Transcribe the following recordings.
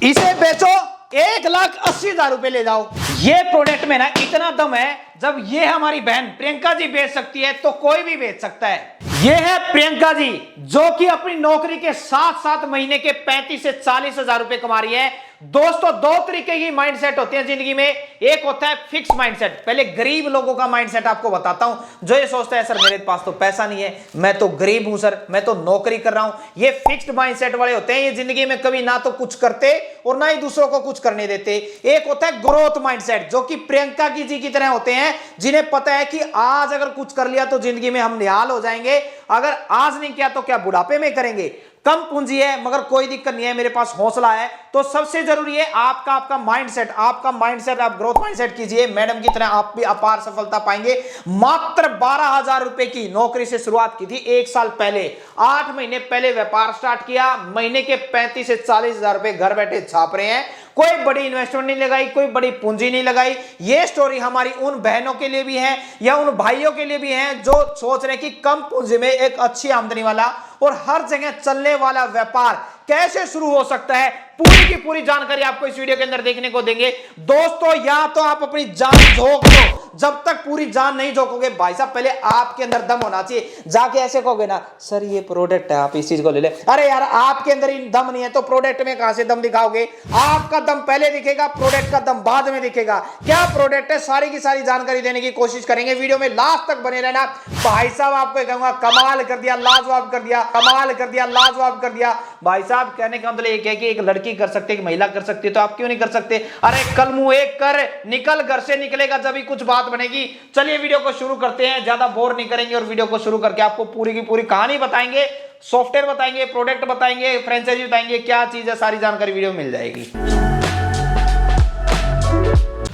इसे बेचो, 1,80,000 रुपए ले जाओ। ये प्रोडक्ट में ना इतना दम है, जब ये हमारी बहन प्रियंका जी बेच सकती है तो कोई भी बेच सकता है। ये है प्रियंका जी, जो कि अपनी नौकरी के साथ साथ महीने के 35 से 40,000 रुपए कमा रही है। दोस्तों, दो तरीके की माइंडसेट होते हैं जिंदगी में। एक होता है फिक्स माइंडसेट। पहले गरीब लोगों का माइंडसेट आपको बताता हूं, जो ये सोचता है सर मेरे पास तो पैसा नहीं है, मैं तो गरीब हूं सर, मैं तो नौकरी कर रहा हूं। ये फिक्स्ड माइंडसेट वाले होते हैं। ये जिंदगी में कभी ना तो कुछ करते और ना ही दूसरों को कुछ करने देते। एक होता है ग्रोथ माइंडसेट, जो कि प्रियंका जी की तरह होते हैं, जिन्हें पता है कि आज अगर कुछ कर लिया तो जिंदगी में हम निहाल हो जाएंगे, अगर आज नहीं किया तो क्या बुढ़ापे में करेंगे। कम पूंजी है मगर कोई दिक्कत नहीं है, मेरे पास हौसला है। तो सबसे जरूरी है आपका माइंडसेट। आप ग्रोथ माइंडसेट कीजिए, मैडम की तरह आप भी अपार सफलता पाएंगे। मात्र 12,000 रुपए की नौकरी से शुरुआत की थी 1 साल पहले। 8 महीने पहले व्यापार स्टार्ट किया, महीने के 35 से 40,000 रुपए घर बैठे छाप रहे हैं। कोई बड़ी इन्वेस्टमेंट नहीं लगाई, कोई बड़ी पूंजी नहीं लगाई। ये स्टोरी हमारी उन बहनों के लिए भी है या उन भाइयों के लिए भी है जो सोच रहे हैं कि कम पूंजी में एक अच्छी आमदनी वाला और हर जगह चलने वाला व्यापार कैसे शुरू हो सकता है। पूरी की पूरी जानकारी आपको इस वीडियो के अंदर देखने को देंगे। दोस्तों, या तो आप अपनी जान झोंक दो, जब तक पूरी जान नहीं झोंकोगे भाई साहब, पहले आपके अंदर दम होना चाहिए। जाके ऐसे कहोगे ना सर ये प्रोडक्ट है, आप इस चीज को ले ले। अरे यार, आपके अंदर ही दम नहीं है तो प्रोडक्ट में कहां से दम दिखाओगे। आपका दम पहले दिखेगा, प्रोडक्ट का दम बाद में दिखेगा। क्या प्रोडक्ट है, सारी की सारी जानकारी देने की कोशिश करेंगे। वीडियो में लास्ट तक बने रहना। भाई साहब, आपको कहूंगा कमाल कर दिया, लाजवाब कर दिया, कमाल कर दिया, लाजवाब कर दिया। भाई साहब, कहने का मतलब ये है कि एक लड़की कर सकती है, एक महिला कर सकती है, तो आप क्यों नहीं कर सकते। अरे कल मुंह एक कर, निकल, घर से निकलेगा जब ही कुछ बात बनेगी। चलिए वीडियो को शुरू करते हैं, ज्यादा बोर नहीं करेंगे और वीडियो को शुरू करके आपको पूरी की पूरी कहानी बताएंगे, सॉफ्टवेयर बताएंगे, प्रोडक्ट बताएंगे, फ्रेंचाइजी बताएंगे, क्या चीज है, सारी जानकारी वीडियो में मिल जाएगी।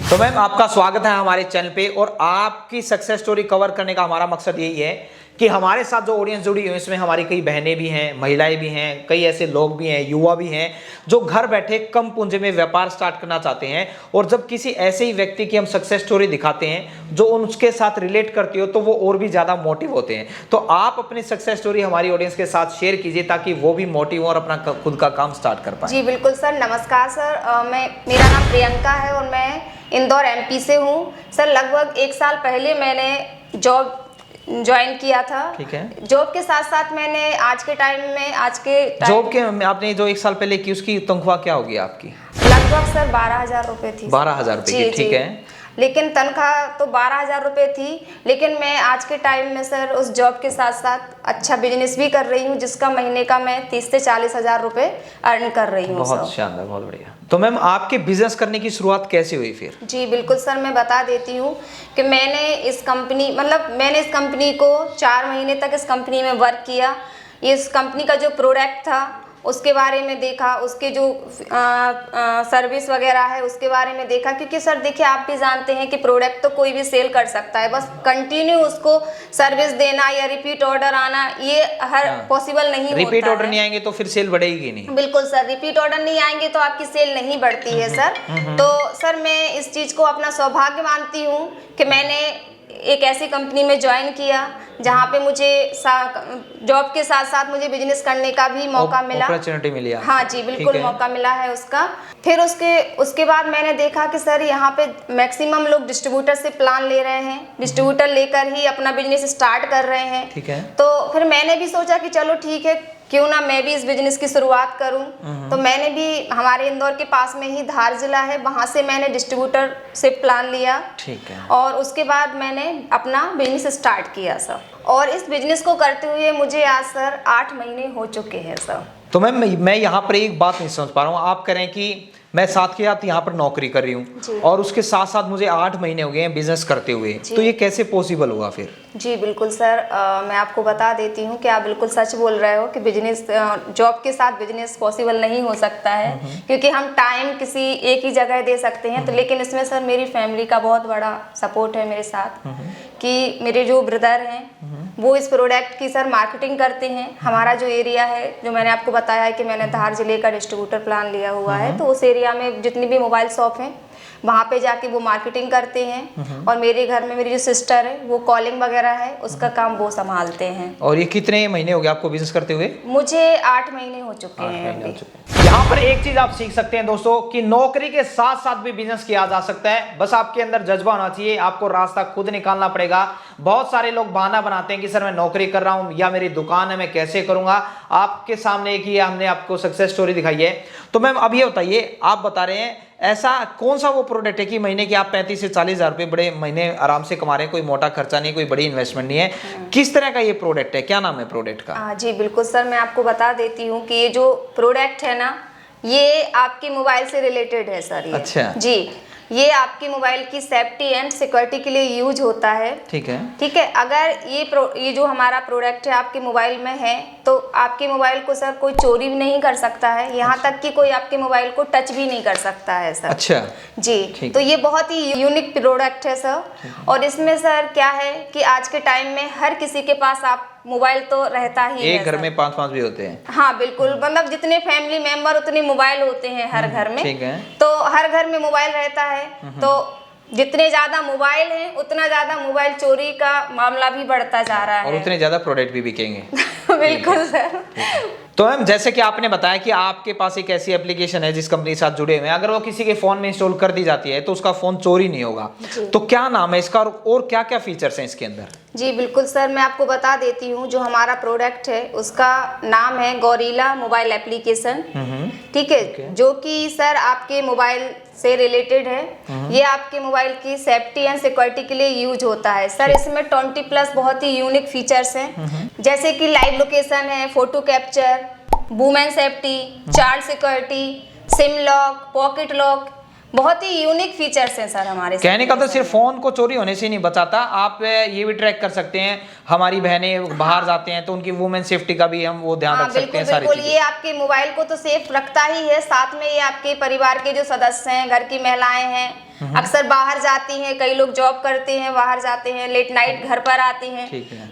तो मैम, आपका स्वागत है हमारे चैनल पे। और आपकी सक्सेस स्टोरी कवर करने का हमारा मकसद यही है कि हमारे साथ जो ऑडियंस जुड़ी हुई है, इसमें हमारी कई बहनें भी हैं, महिलाएं भी हैं, कई ऐसे लोग भी हैं, युवा भी हैं, जो घर बैठे कम पूंजी में व्यापार स्टार्ट करना चाहते हैं। और जब किसी ऐसे ही व्यक्ति की हम सक्सेस स्टोरी दिखाते हैं जो उनके साथ रिलेट करती हो, तो वो और भी ज़्यादा मोटिव होते हैं। तो आप अपनी सक्सेस स्टोरी हमारी ऑडियंस के साथ शेयर कीजिए, ताकि वो भी मोटिव और अपना खुद का काम स्टार्ट कर पाए। जी बिल्कुल सर, नमस्कार सर। मेरा नाम प्रियंका है और मैं इंदौर MP से हूँ सर। लगभग 1 साल पहले मैंने जॉब ज्वाइन किया था। ठीक है। जॉब के साथ साथ मैंने आज के टाइम जॉब के आपने जो 1 साल पहले की, उसकी तनख्वाह क्या होगी आपकी? लगभग सर 12,000 रुपये थी। 12,000 रुपये की, ठीक है। लेकिन तनख्वाह तो 12,000 रुपये थी। लेकिन मैं आज के टाइम में सर उस जॉब के साथ साथ अच्छा बिजनेस भी कर रही हूँ, जिसका महीने का मैं 30 से 40,000 रुपये अर्न कर रही हूँ। बहुत शानदार, बहुत बढ़िया। तो मैम, आपके बिजनेस करने की शुरुआत कैसे हुई फिर? जी बिल्कुल सर, मैं बता देती हूँ कि मैंने इस कंपनी को 4 महीने तक इस कंपनी में वर्क किया। इस कंपनी का जो प्रोडक्ट था उसके बारे में देखा, उसके जो सर्विस वगैरह है उसके बारे में देखा। क्योंकि सर देखिए, आप भी जानते हैं कि प्रोडक्ट तो कोई भी सेल कर सकता है, बस कंटिन्यू उसको सर्विस देना या रिपीट ऑर्डर आना, ये हर पॉसिबल नहीं होता है। रिपीट ऑर्डर नहीं आएंगे तो फिर सेल बढ़ेगी नहीं। बिल्कुल सर, रिपीट ऑर्डर नहीं आएंगे तो आपकी सेल नहीं बढ़ती है सर। तो सर मैं इस चीज़ को अपना सौभाग्य मानती हूँ कि मैंने एक ऐसी कंपनी में ज्वाइन किया जहाँ पे मुझे जॉब के साथ साथ मुझे बिजनेस करने का भी मौका मिला, अपॉर्चुनिटी मिली। हाँ जी बिल्कुल, मौका मिला है उसका। फिर उसके बाद मैंने देखा कि सर यहाँ पे मैक्सिमम लोग डिस्ट्रीब्यूटर से प्लान ले रहे हैं, डिस्ट्रीब्यूटर लेकर ही अपना बिजनेस स्टार्ट कर रहे हैं। ठीक है। तो फिर मैंने भी सोचा कि चलो ठीक है, क्यों ना मैं भी इस बिजनेस की शुरुआत करूं। तो मैंने भी, हमारे इंदौर के पास में ही धार जिला है, वहां से मैंने डिस्ट्रीब्यूटर से प्लान लिया। ठीक है। और उसके बाद मैंने अपना बिजनेस स्टार्ट किया सर। और इस बिजनेस को करते हुए मुझे आज सर 8 महीने हो चुके हैं सर। तो मैं यहाँ पर एक बात नहीं समझ पा रहा हूँ। आप कह रहे हैं कि मैं साथ के साथ यहाँ पर नौकरी कर रही हूँ और उसके साथ साथ मुझे 8 महीने हो गए हैं बिजनेस करते हुए, तो ये कैसे पॉसिबल हुआ फिर? जी बिल्कुल सर, मैं आपको बता देती हूँ कि आप बिल्कुल सच बोल रहे हो कि बिजनेस, जॉब के साथ बिजनेस पॉसिबल नहीं हो सकता है। क्योंकि हम टाइम किसी एक ही जगह दे सकते हैं, तो लेकिन इसमें सर मेरी फैमिली का बहुत बड़ा सपोर्ट है मेरे साथ। कि मेरे जो ब्रदर हैं वो इस प्रोडक्ट की सर मार्केटिंग करते हैं। हमारा जो एरिया है, जो मैंने आपको बताया है कि मैंने धार जिले का डिस्ट्रीब्यूटर प्लान लिया हुआ है, तो उस एरिया में जितनी भी मोबाइल शॉप हैं वहाँ पे जाके वो मार्केटिंग करते हैं। और मेरे घर में मेरी जो सिस्टर है वो कॉलिंग वगैरह है उसका काम वो संभालते हैं। और ये कितने महीने हो गए आपको बिजनेस करते हुए? मुझे 8 महीने हो चुके हैं। यहाँ पर एक चीज आप सीख सकते हैं दोस्तों कि नौकरी के साथ साथ भी बिजनेस किया जा सकता है। बस आपके अंदर जज्बा होना चाहिए, आपको रास्ता खुद निकालना पड़ेगा। बहुत सारे लोग बहाना बनाते हैं कि सर मैं नौकरी कर रहा हूं या मेरी दुकान है, मैं कैसे करूंगा। आपके सामने एक ही हमने आपको सक्सेस स्टोरी दिखाई है। तो मैम अब ये बताइए, आप बता रहे हैं ऐसा कौन सा वो प्रोडक्ट है कि महीने के आप 35 से 40 हजार रुपए बड़े महीने आराम से कमा रहे हैं, कोई मोटा खर्चा नहीं, कोई बड़ी इन्वेस्टमेंट नहीं है। किस तरह का ये प्रोडक्ट है, क्या नाम है प्रोडक्ट का? जी बिल्कुल सर, मैं आपको बता देती हूँ कि ये जो प्रोडक्ट है ना, ये आपके मोबाइल से रिलेटेड है सर। ये अच्छा जी, ये आपके मोबाइल की सेफ्टी एंड सिक्योरिटी के लिए यूज होता है। ठीक है, ठीक है। अगर ये जो हमारा प्रोडक्ट है आपके मोबाइल में है तो आपके मोबाइल को सर कोई चोरी भी नहीं कर सकता है, यहाँ तक कि कोई आपके मोबाइल को टच भी नहीं कर सकता है सर। अच्छा जी, तो ये बहुत ही यूनिक प्रोडक्ट है सर। और इसमें सर क्या है कि आज के टाइम में हर किसी के पास आप मोबाइल तो रहता ही है। एक घर में 5-5 भी होते हैं। हाँ बिल्कुल, मतलब जितने फैमिली मेंबर उतने मोबाइल होते हैं हर घर में। ठीक है। तो हर घर में मोबाइल रहता है, तो जितने ज्यादा मोबाइल हैं उतना ज्यादा मोबाइल चोरी का मामला भी बढ़ता जा रहा है और उतने ज्यादा प्रोडक्ट भी बिकेंगे। बिल्कुल सर। तो मैम जैसे कि आपने बताया कि आपके पास एक ऐसी एप्लीकेशन है जिस कंपनी के साथ जुड़े हुए हैं, अगर वो किसी के फोन में इंस्टॉल कर दी जाती है तो उसका फोन चोरी नहीं होगा। तो क्या नाम है इसका और क्या क्या फीचर्स हैं इसके अंदर? जी बिल्कुल सर, मैं आपको बता देती हूँ। जो हमारा प्रोडक्ट है उसका नाम है गोरिल्ला मोबाइल एप्लीकेशन। ठीक है, जो कि सर आपके मोबाइल से रिलेटेड है। ये आपके मोबाइल की सेफ्टी एंड सिक्योरिटी के लिए यूज होता है सर। इसमें 20+ बहुत ही यूनिक फीचर्स हैं, जैसे कि लाइव लोकेशन है, photo capture, women safety, child security, SIM lock, pocket lock, बहुत ही यूनिक फीचर्स हैं सर हमारे। कहने का तो सिर्फ फोन को चोरी होने से नहीं बचाता, आप ये भी ट्रैक कर सकते हैं। हमारी बहनें बाहर जाते हैं तो उनकी वुमेन सेफ्टी का भी हम वो ध्यान रख सकते हैं। सारी बिल्कुल, ये आपके मोबाइल को तो सेफ रखता ही है, साथ में ये आपके परिवार के जो सदस्य हैं, घर की महिलाएं हैं, अक्सर बाहर जाती हैं, कई लोग जॉब करते हैं, बाहर जाते हैं, लेट नाइट घर पर आती हैं,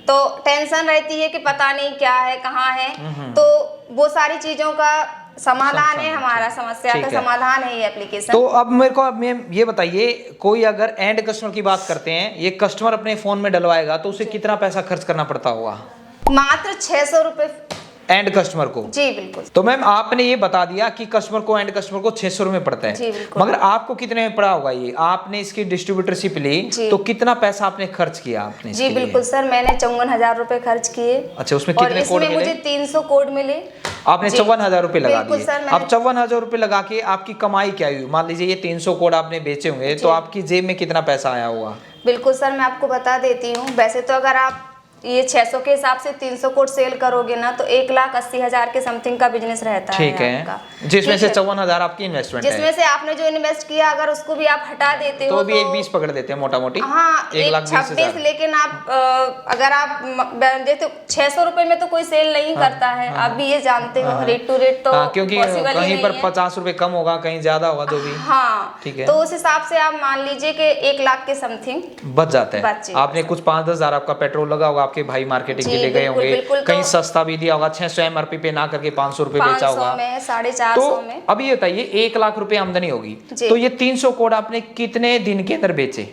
तो टेंशन रहती है कि पता नहीं क्या है, कहाँ है। तो वो सारी चीजों का समाधान है, हमारा समस्या का समाधान है ये एप्लीकेशन। तो अब मेरे को अब ये बताइए, कोई अगर एंड कस्टमर की बात करते हैं, ये कस्टमर अपने फोन में डलवाएगा तो उसे कितना पैसा खर्च करना पड़ता होगा? मात्र 600 रुपए एंड कस्टमर को। जी बिल्कुल। तो मैम आपने ये बता दिया कि कस्टमर को एंड कस्टमर को 600 रुपए पड़ता है। जी बिल्कुल। मगर आपको कितने में पड़ा होगा ये? आपने इसकी डिस्ट्रीब्यूटरशिप ली तो कितना पैसा आपने खर्च किया आपने? जी बिल्कुल सर, मैंने 54,000 रुपए खर्च किए। अच्छा, उसमें कितने कोड मिले? मुझे 300 कोड मिले। आपने 54,000 रुपए लगा दिए। अब 54,000 रुपए लगा के आपकी कमाई क्या हुई? मान लीजिए ये 300 कोड आपने बेचे होंगे तो आपकी जेब में कितना पैसा आया होगा? बिल्कुल सर, मैं आपको बता देती हूँ। वैसे तो अगर आप ये 600 के हिसाब से 300 कोड सेल करोगे ना तो 1,80,000 के समथिंग का बिजनेस रहता है। ठीक है, जिसमें से 54,000 आपकी इन्वेस्टमेंट है। जिसमें से आपने जो इन्वेस्ट किया अगर उसको भी आप हटा देते हो तो भी 1,20 पकड़ देते हैं मोटा मोटी। हाँ, 1,26,000। लेकिन आप अगर आप देते 600 रुपए में तो कोई सेल नहीं करता है, आप भी ये जानते हो। रेट टू रेट तो क्योंकि कहीं पर 50 रुपए कम होगा, कहीं ज्यादा होगा, जो भी। हाँ, ठीक है। तो उस हिसाब से आप मान लीजिए कि 1 लाख के समथिंग बच जाते हैं। आपने कुछ 5-10 हजार आपका पेट्रोल लगा होगा, आपके भाई मार्केटिंग के लिए गए होंगे, कहीं सस्ता भी दिया होगा, 600 MRP पे ना करके 500 रुपए बेचा होगा, 450 में। अब ये बताइए 1 लाख रुपए आमदनी होगी तो ये 300 कोड आपने कितने दिन के अंदर बेचे?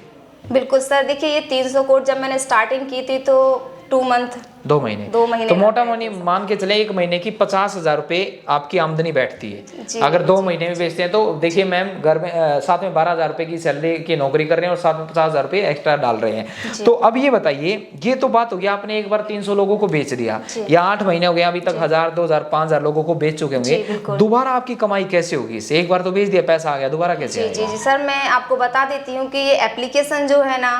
बिल्कुल सर, देखिए ये 300 कोड जब मैंने स्टार्टिंग की थी तो 2 मंथ 2 महीने तो मोटा मोटी मान के चले 1 महीने की 50,000 रुपए आपकी आमदनी बैठती है। अगर 2 महीने में बेचते हैं तो देखिए मैम, घर में साथ में 12,000 रुपए की सैलरी की नौकरी कर रहे हैं और साथ में 50,000 रुपए एक्स्ट्रा डाल रहे हैं। तो अब ये बताइए, ये तो बात हो गया आपने एक बार 300 लोगों को बेच दिया या 8 महीने हो गए, अभी तक 1,000, 2,000, 5,000 लोगों को बेच चुके होंगे। दोबारा आपकी कमाई कैसे होगी? एक बार तो बेच दिया, पैसा आ गया, दोबारा कैसे? जी सर, मैं आपको बता देती हूँ कि ये एप्लीकेशन जो है ना,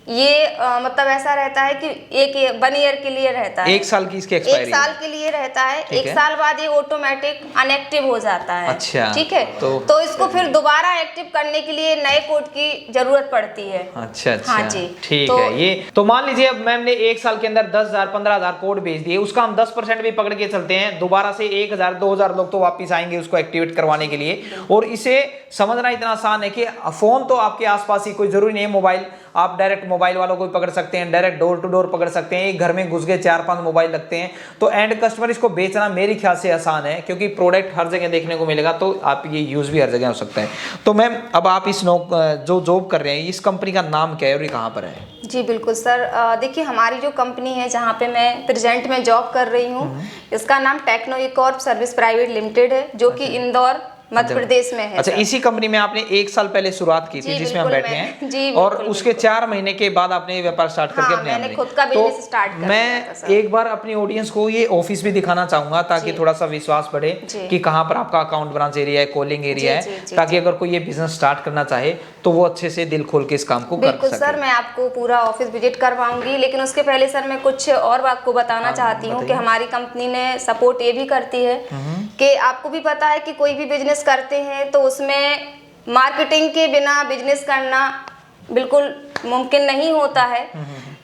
ये मतलब ऐसा रहता है कि 1 ईयर के लिए रहता है। 1 साल की इसकी एक्सपायरी? 1 साल के लिए रहता है। 1 साल बाद ये ऑटोमेटिक अनएक्टिव हो जाता है। अच्छा, ठीक है। तो इसको फिर दोबारा एक्टिव करने के लिए नए कोड की जरूरत पड़ती है। अच्छा, हाँ जी, ठीक है। ये तो मान लीजिए अब मैम ने 1 साल के अंदर 10,000, 15,000 कोड भेज दिए, उसका हम 10% भी पकड़ के चलते हैं, दोबारा से 1,000, 2,000 लोग तो वापिस आएंगे उसको एक्टिवेट करवाने के लिए। और इसे समझना इतना आसान है कि फोन तो आपके आसपास ही, कोई जरूरी नहीं है मोबाइल आप डायरेक्ट मोबाइल वालों को भी पकड़ सकते हैं, डायरेक्ट डोर टू डोर पकड़ सकते हैं, एक घर में घुस गए 4-5 मोबाइल लगते हैं। तो एंड कस्टमर इसको बेचना मेरे ख्याल से आसान है, क्योंकि प्रोडक्ट हर जगह देखने को मिलेगा, तो आप ये यूज भी हर जगह हो सकता है। तो मैम अब आप इस जो जॉब कर रहे हैं, इस कंपनी का नाम क्या है और ये कहाँ पर है? जी बिल्कुल सर, देखिए हमारी जो कंपनी है जहाँ पे मैं प्रेजेंट में जॉब कर रही हूँ, इसका नाम टेक्नो इकॉर्प सर्विस प्राइवेट लिमिटेड है, जो कि इंदौर मध्य प्रदेश में है। अच्छा, सर। इसी कंपनी में आपने 1 साल पहले शुरुआत की थी, जी, जिसमें हम बिल्कुल बैठे हैं, जी, और बिल्कुल, उसके 4 महीने के बाद आपने ये व्यापार स्टार्ट करके अपने मैंने खुद का बिजनेस स्टार्ट कर लिया था, मैं सर। एक बार अपनी ऑडियंस को ये ऑफिस भी दिखाना चाहूंगा, ताकि थोड़ा सा विश्वास बढ़े कि कहाँ पर आपका अकाउंट ब्रांच एरिया है, कॉलिंग एरिया है, ताकि अगर कोई ये बिजनेस स्टार्ट करना चाहे तो वो अच्छे से दिल खोल के इस काम को कर सके। बिल्कुल सर, मैं आपको पूरा ऑफिस विजिट करवाऊंगी, लेकिन उसके पहले सर मैं कुछ और आपको बताना चाहती हूँ कि हमारी कंपनी ने सपोर्ट ये भी करती है कि आपको भी पता है कि कोई भी बिजनेस करते हैं तो उसमें मार्केटिंग के बिना बिजनेस करना बिल्कुल मुमकिन नहीं होता है।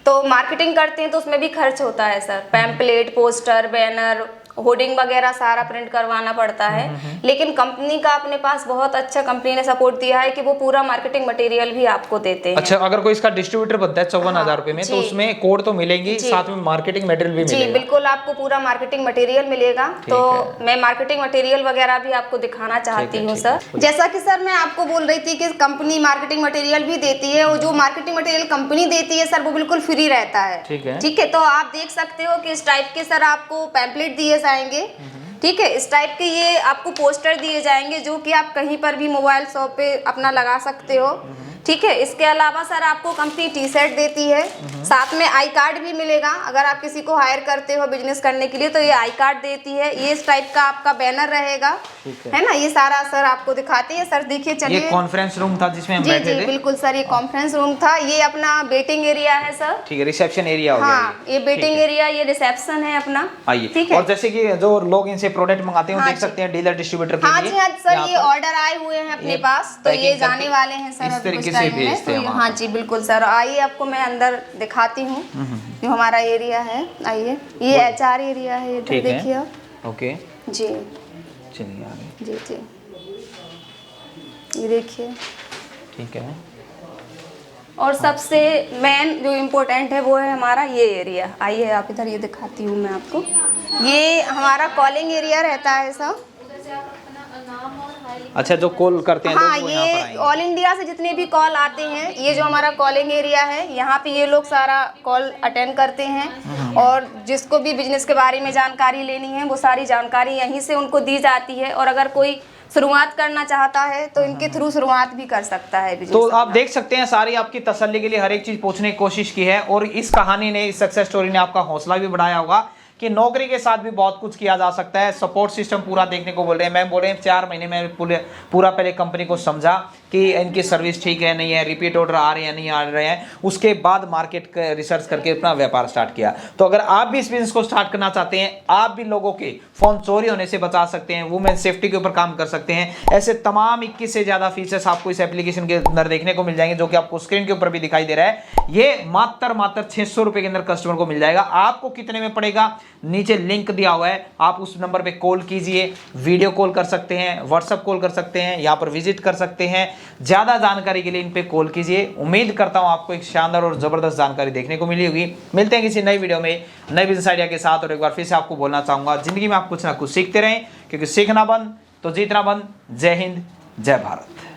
तो मार्केटिंग करते हैं तो उसमें भी खर्च होता है sir, pamphlet, poster, banner, hoarding वगैरह सारा प्रिंट करवाना पड़ता है। लेकिन कंपनी का अपने पास बहुत अच्छा कंपनी ने सपोर्ट दिया है कि वो पूरा मार्केटिंग मटेरियल भी आपको देते हैं। अच्छा, अगर कोई इसका डिस्ट्रीब्यूटर बनता है 54,000 रुपए में, तो उसमें कोड तो मिलेंगी, साथ में मार्केटिंग मटेरियल भी मिलेगा? जी बिल्कुल, आपको पूरा मार्केटिंग मटेरियल मिलेगा। तो मैं मार्केटिंग मटेरियल वगैरह भी आपको दिखाना चाहती हूँ सर। जैसा कि सर मैं आपको बोल रही थी कि कंपनी मार्केटिंग मटेरियल भी देती है, और जो मार्केटिंग मटेरियल कंपनी देती है सर वो बिल्कुल फ्री रहता है। ठीक है, तो आप देख सकते हो कि इस टाइप के सर आपको पैम्पलेट दिए जाएंगे। ठीक है, इस टाइप के ये आपको पोस्टर दिए जाएंगे, जो कि आप कहीं पर भी मोबाइल शॉप पे अपना लगा सकते हो। ठीक है, इसके अलावा सर आपको कंपनी टी शर्ट देती है, साथ में आई कार्ड भी मिलेगा। अगर आप किसी को हायर करते हो बिजनेस करने के लिए तो ये आई कार्ड देती है। ये इस टाइप का आपका बैनर रहेगा, है ना, ये सारा सर आपको दिखाती है। सर देखिए, चलिए, ये कॉन्फ्रेंस रूम था जिसमें हम बैठे थे? बिल्कुल सर, ये कॉन्फ्रेंस रूम था। ये अपना वेटिंग एरिया है सर। ठीक है, रिसेप्शन एरिया हो गया। हाँ, ये वेटिंग एरिया, ये रिसेप्शन है अपना। आइए, ठीक है। और जैसे कि जो लोग इनसे प्रोडक्ट मंगाते हैं, देख सकते हैं डीलर डिस्ट्रीब्यूटर के लिए। हाँ जी, हाँ सर, ये ऑर्डर आए हुए हैं अपने पास, तो ये जाने वाले हैं सर इस तरीके से भेजते हैं। हाँ जी बिल्कुल सर, आइए आपको मैं अंदर दिखाती हूँ जो हमारा एरिया है। आइए, ये HR एरिया है, इधर देखिए आप। ओके जी, चलिए आगे। जी जी, ये देखिए। ठीक है, और सबसे मेन जो इम्पोर्टेंट है वो है हमारा ये एरिया। आइए आप इधर, ये दिखाती हूँ मैं आपको। ये हमारा कॉलिंग एरिया रहता है सर। अच्छा, जो कॉल करते हैं हाँ, लोग, वो यहाँ पर ये आएंगे। ऑल इंडिया से जितने भी कॉल आते हैं, ये जो हमारा कॉलिंग एरिया है, यहाँ पे ये लोग सारा कॉल अटेंड करते हैं, और जिसको भी बिजनेस के बारे में जानकारी लेनी है वो सारी जानकारी यहीं से उनको दी जाती है। और अगर कोई शुरुआत करना चाहता है तो इनके थ्रू शुरुआत भी कर सकता है बिजनेस। तो आप देख सकते हैं, सारी आपकी तसल्ली के लिए हर एक चीज पूछने की कोशिश की है, और इस कहानी ने, इस सक्सेस स्टोरी ने आपका हौसला भी बढ़ाया होगा कि नौकरी के साथ भी बहुत कुछ किया जा सकता है। सपोर्ट सिस्टम पूरा देखने को बोल रहे हैं। मैम बोल रहे हैं 4 महीने में पूरा पहले कंपनी को समझा कि इनकी सर्विस ठीक है नहीं है, रिपीट ऑर्डर आ रहे हैं नहीं आ रहे हैं, उसके बाद मार्केट रिसर्च करके अपना व्यापार स्टार्ट किया। तो अगर आप भी इस बिजनेस को स्टार्ट करना चाहते हैं, आप भी लोगों के फोन चोरी होने से बचा सकते हैं, वुमेन सेफ्टी के ऊपर काम कर सकते हैं, ऐसे तमाम 21 से ज्यादा फीचर्स आपको इस एप्लीकेशन के अंदर देखने को मिल जाएंगे, जो कि आपको स्क्रीन के ऊपर भी दिखाई दे रहा है। ये मात्र 600 रुपए के अंदर कस्टमर को मिल जाएगा। आपको कितने में पड़ेगा, नीचे लिंक दिया हुआ है, आप उस नंबर पे कॉल कीजिए, वीडियो कॉल कर सकते हैं, व्हाट्सएप कॉल कर सकते हैं, यहाँ पर विजिट कर सकते हैं। ज्यादा जानकारी के लिए इन पे कॉल कीजिए। उम्मीद करता हूं आपको एक शानदार और जबरदस्त जानकारी देखने को मिली होगी। मिलते हैं किसी नई वीडियो में नए बिजनेस आइडिया के साथ। और एक बार फिर से आपको बोलना चाहूंगा, जिंदगी में आप कुछ ना कुछ सीखते रहें, क्योंकि सीखना बंद तो जीतना बंद। जय हिंद, जय भारत।